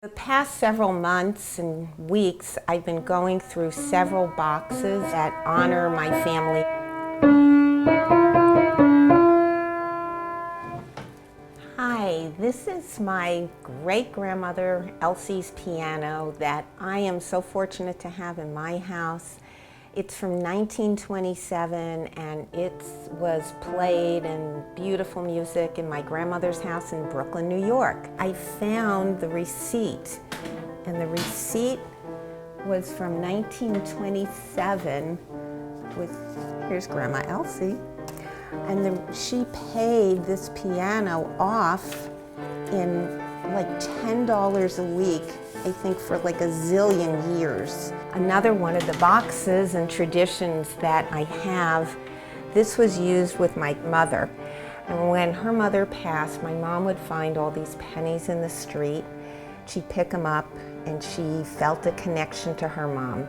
The past several months and weeks, I've been going through several boxes that honor my family. Hi, this is my great-grandmother Elsie's piano that I am so fortunate to have in my house. It's from 1927 and it was played in beautiful music in my grandmother's house in Brooklyn, New York. I found the receipt, and the receipt was from 1927 here's Grandma Elsie, and she paid this piano off in like $10 a week, I think, for like a zillion years. Another one of the boxes and traditions that I have, this was used with my mother. And when her mother passed, my mom would find all these pennies in the street. She'd pick them up and she felt a connection to her mom.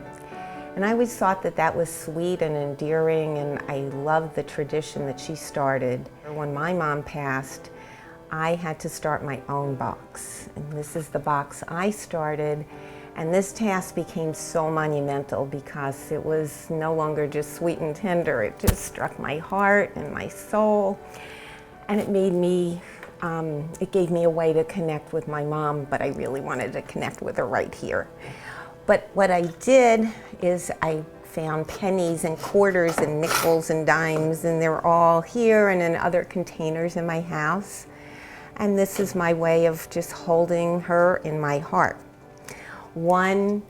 And I always thought that that was sweet and endearing, and I loved the tradition that she started. When my mom passed, I had to start my own box. And this is the box I started. And this task became so monumental because it was no longer just sweet and tender. It just struck my heart and my soul. And it made me, it gave me a way to connect with my mom, but I really wanted to connect with her right here. But what I did is I found pennies and quarters and nickels and dimes, and they're all here and in other containers in my house. And this is my way of just holding her in my heart. One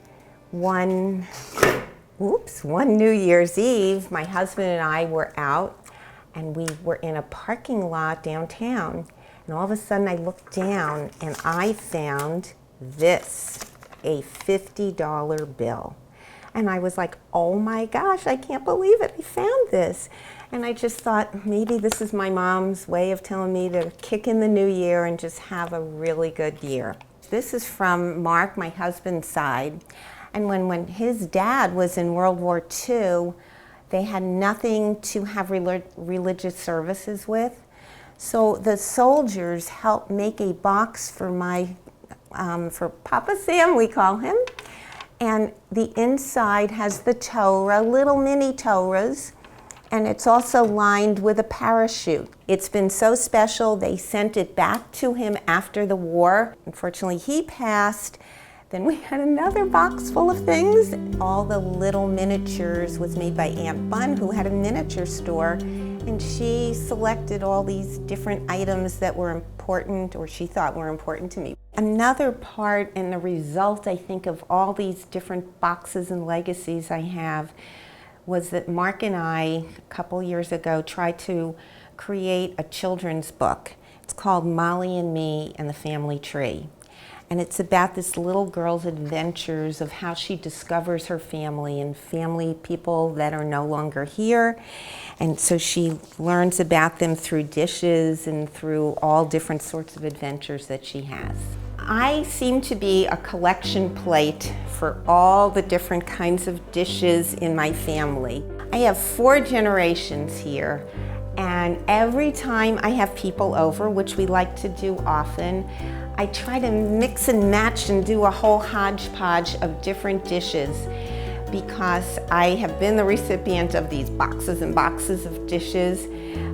New Year's Eve, my husband and I were out, and we were in a parking lot downtown, and all of a sudden I looked down and I found this, a $50 bill. And I was like, oh my gosh, I can't believe it, I found this. And I just thought, maybe this is my mom's way of telling me to kick in the new year and just have a really good year. This is from Mark, my husband's side. And when his dad was in World War II, they had nothing to have religious services with. So the soldiers helped make a box for for Papa Sam, we call him. And the inside has the Torah, little mini Torahs. And it's also lined with a parachute. It's been so special, they sent it back to him after the war. Unfortunately, he passed. Then we had another box full of things. All the little miniatures was made by Aunt Bun, who had a miniature store. And she selected all these different items that were important, or she thought were important to me. Another part and the result, I think, of all these different boxes and legacies I have was that Mark and I, a couple years ago, tried to create a children's book. It's called Molly and Me and the Family Tree. And it's about this little girl's adventures of how she discovers her family and family people that are no longer here. And so she learns about them through dishes and through all different sorts of adventures that she has. I seem to be a collection plate for all the different kinds of dishes in my family. I have 4 generations here, and every time I have people over, which we like to do often, I try to mix and match and do a whole hodgepodge of different dishes, because I have been the recipient of these boxes and boxes of dishes.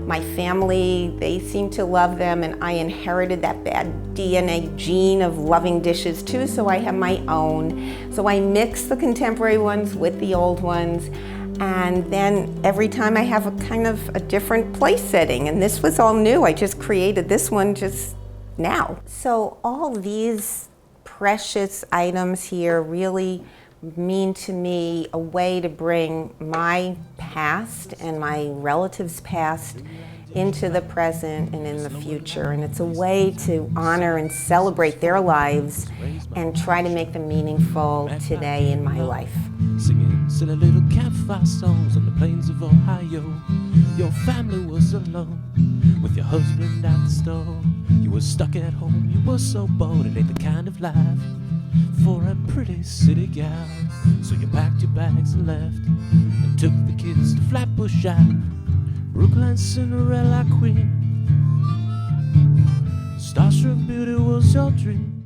My family, they seem to love them, and I inherited that bad DNA gene of loving dishes too, so I have my own. So I mix the contemporary ones with the old ones, and then every time I have a kind of a different place setting, and this was all new. I just created this one just now. So all these precious items here really mean to me a way to bring my past and my relatives' past into the present and in the future. And it's a way to honor and celebrate their lives and try to make them meaningful today in my life. Singing silly little campfire songs on the plains of Ohio. Your family was alone with your husband at the store. You were stuck at home, you were so bored. It ain't the kind of life for a pretty city gal. So you packed your bags and left, and took the kids to Flatbush Ave, Brookline Cinderella queen. Starstruck beauty was your dream.